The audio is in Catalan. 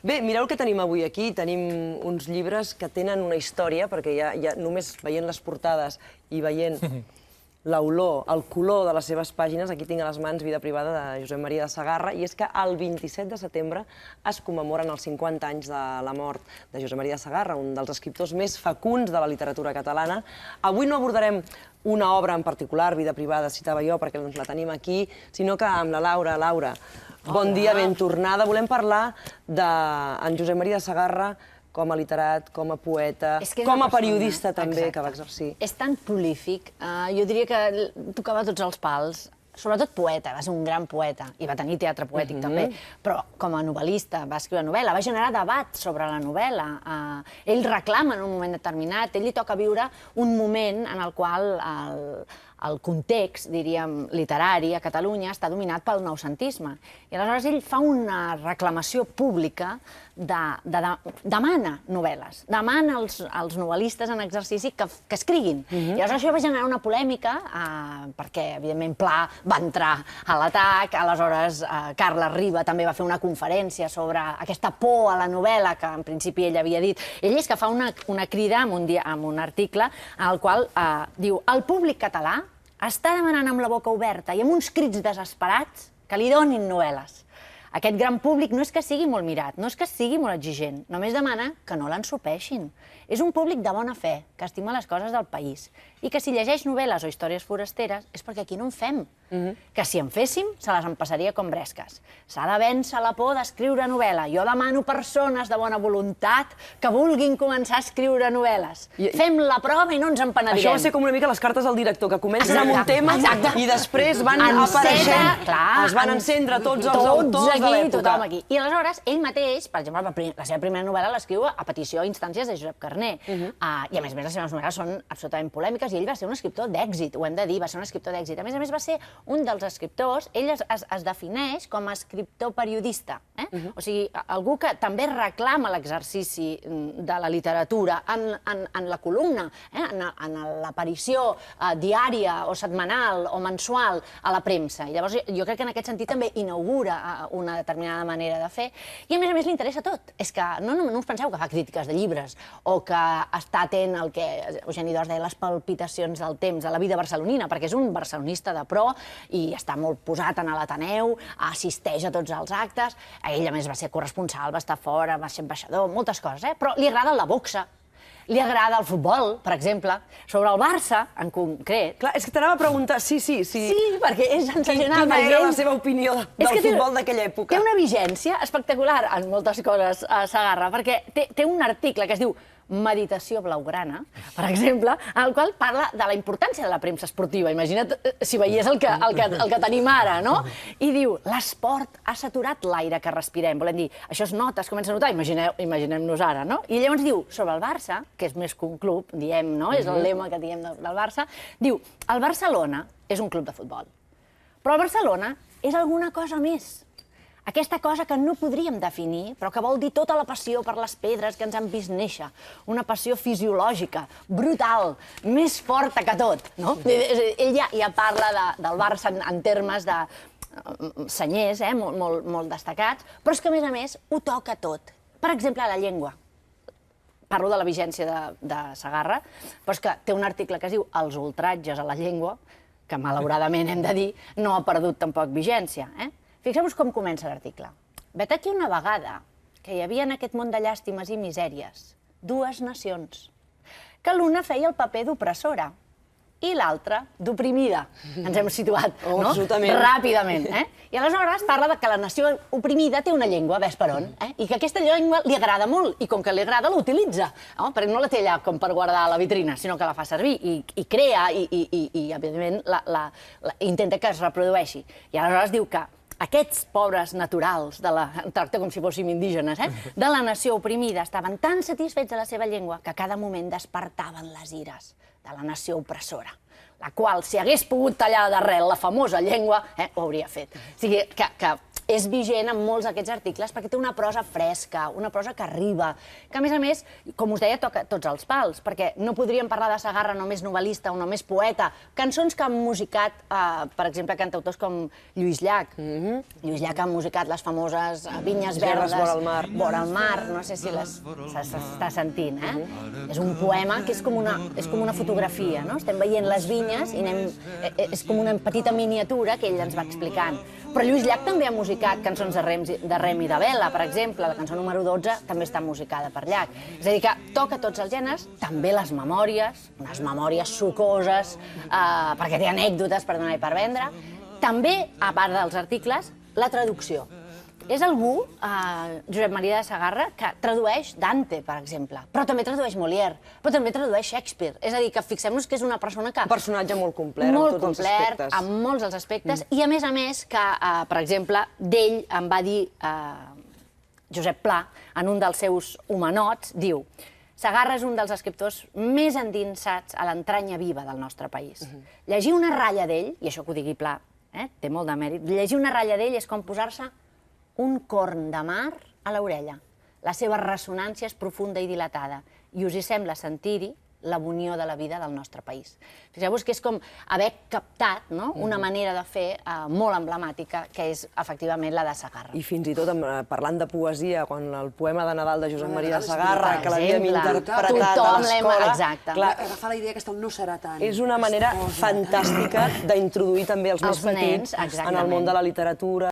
Bé, mireu el que tenim avui aquí. Tenim uns llibres que tenen una història, perquè ja només veient les portades i veient l'olor, el color de les seves pàgines, aquí tinc a les mans Vida privada de Josep Maria de Sagarra, i és que el 27 de setembre es commemoren els 50 anys de la mort de Josep Maria de Sagarra, un dels escriptors més fecunds de la literatura catalana. Avui no abordarem una obra en particular, Vida privada, citava jo, perquè la tenim aquí, sinó que amb la Laura. Laura, bon dia, ben tornada. Volem parlar d'en Josep Maria de Sagarra com a literat, com a poeta, com a periodista també, que va exercir. És tan prolífic, jo diria que tocava tots els pals, sobretot poeta, va ser un gran poeta, i va tenir teatre poètic també, però com a novel·lista va escriure novel·la, va generar debat sobre la novel·la. Ell reclama en un moment determinat, ell li toca viure un moment en el qual el context, diríem, literari a Catalunya està dominat pel noucentisme. I aleshores ell fa una reclamació pública, demana novel·les, demana als novel·listes en exercici que escriguin. I aleshores això va generar una polèmica, perquè, evidentment, Pla va entrar a l'atac, aleshores Carles Riba també va fer una conferència sobre aquesta por a la novel·la que en principi ell havia dit. Ell és que fa una crida en un article en el qual diu: el públic català està demanant amb la boca oberta i amb uns crits desesperats que li donin novel·les. Aquest gran públic no és que sigui molt mirat, no és que sigui molt exigent, només demana que no l'ensopeixin. És un públic de bona fe, que estima les coses del país, i que si llegeix novel·les o històries forasteres és perquè aquí no en fem. Que si en féssim, se les empassaria com bresques. S'ha de vèncer la por d'escriure novel·la. Jo demano persones de bona voluntat que vulguin començar a escriure novel·les. Fem la prova i no ens en penedirem. Això va ser com una mica les cartes del director, que comencen amb un tema i després van apareixent, es van encendre tots els autors de l'època. I aleshores, ell mateix, per exemple, la seva primera novel·la l'escriu a petició a instàncies de Josep Carner. I a més, les seves novel·les són absolutament polèmiques i ell va ser un escriptor d'èxit, ho hem de dir, va ser un escriptor d'èxit. A més, va ser un dels escriptors, ell es defineix com a escriptor periodista. O sigui, algú que també reclama l'exercici de la literatura en la columna, en l'aparició diària o setmanal o mensual a la premsa. I llavors jo crec que en aquest sentit també inaugura una determinada manera de fer. I a més li interessa tot. És que no us penseu que fa crítiques de llibres o que està atent al que Eugeni d'Ors deia, les palpitacions del temps, de la vida barcelonina, perquè és un barcelonista de pro i està molt posat en l'Ateneu, assisteix a tots els actes. Ell, a més, va ser corresponsal, va estar fora, va ser ambaixador, moltes coses, però li agrada la boxa, li agrada el futbol, per exemple. Sobre el Barça, en concret... Clar, és que t'anava a preguntar, sí, perquè és sensacional. Quina era la seva opinió del futbol d'aquella època? Té una vigència espectacular en moltes coses a Sagarra, perquè té un article que es diu Meditació blaugrana, per exemple, en el qual parla de la importància de la premsa esportiva. Imagina't si veiés el que tenim ara, no? I diu, l'esport ha saturat l'aire que respirem. Volem dir, això es nota, es comença a notar, imaginem-nos ara, no? I llavors diu, sobre el Barça, que és més que un club, diem, no? És el lema que diem del Barça, diu, el Barcelona és un club de futbol, però el Barcelona és alguna cosa més. Aquesta cosa que no podríem definir, però que vol dir tota la passió per les pedres que ens han vist néixer. Una passió fisiològica, brutal, més forta que tot. Ell ja parla del Barça en termes de senyers, molt destacats, però és que, a més, ho toca tot. Per exemple, la llengua. Parlo de la vigència de Sagarra, però és que té un article que es diu Els ultratges a la llengua, que malauradament hem de dir, no ha perdut tampoc vigència. Fixeu-vos com comença l'article. Vet aquí una vegada que hi havia en aquest món de llàstimes i misèries dues nacions, que l'una feia el paper d'opressora i l'altra d'oprimida. Ens hem situat ràpidament. I aleshores parla que la nació oprimida té una llengua, ves per on, i que aquesta llengua li agrada molt, i com que li agrada l'utilitza, perquè no la té allà com per guardar a la vitrina, sinó que la fa servir, i crea, i evidentment intenta que es reprodueixi. I aleshores diu que aquests pobres naturals, tracta com si fóssim indígenes, de la nació oprimida, estaven tan satisfets de la seva llengua que a cada moment despertaven les ires de la nació opressora, la qual, si hagués pogut tallar d'arrel la famosa llengua, ho hauria fet. O sigui, que és vigent en molts d'aquests articles perquè té una prosa fresca, una prosa que arriba, que a més, com us deia, toca tots els pals, perquè no podríem parlar de Segarra només novel·lista o només poeta. Cançons que han musicat, per exemple, cantautors com Lluís Llach. Lluís Llach ha musicat les famoses Vinyes Verdes, Vora el mar, no sé si s'està sentint, És un poema que és com una fotografia, no? Estem veient les vinyes i és com una petita miniatura que ell ens va explicant. Però Lluís Llach també ha musicat cançons de Rem i de Vela, per exemple. La cançó número 12 també està musicada per Llach. És a dir, que toca tots els gèneres, també les memòries, unes memòries sucoses, perquè té anècdotes per donar i per vendre. També, a part dels articles, la traducció. És algú, Josep Maria de Segarra, que tradueix Dante, per exemple, però també tradueix Molière, però també tradueix Shakespeare. És a dir, que fixem-nos que és una persona que... Un personatge molt complet, en tots els aspectes. Molt complet, en molts dels aspectes, i a més, que, per exemple, d'ell em va dir Josep Pla, en un dels seus homenots, diu: Segarra és un dels escriptors més endinsats a l'entranya viva del nostre país. Llegir una ratlla d'ell, i això que ho digui Pla, té molt de mèrit, llegir una ratlla d'ell és com posar-se un corn de mar a l'orella. La seva ressonància és profunda i dilatada i us hi sembla sentir-hi la unió de la vida del nostre país. Fixeu-vos que és com haver captat una manera de fer molt emblemàtica, que és efectivament la de Segarra. I fins i tot parlant de poesia, quan el poema de Nadal de Josep Maria de Segarra, que l'havíem interpretat a l'escola, agafar la idea aquesta no serà tant. És una manera fantàstica d'introduir també els més petits en el món de la literatura.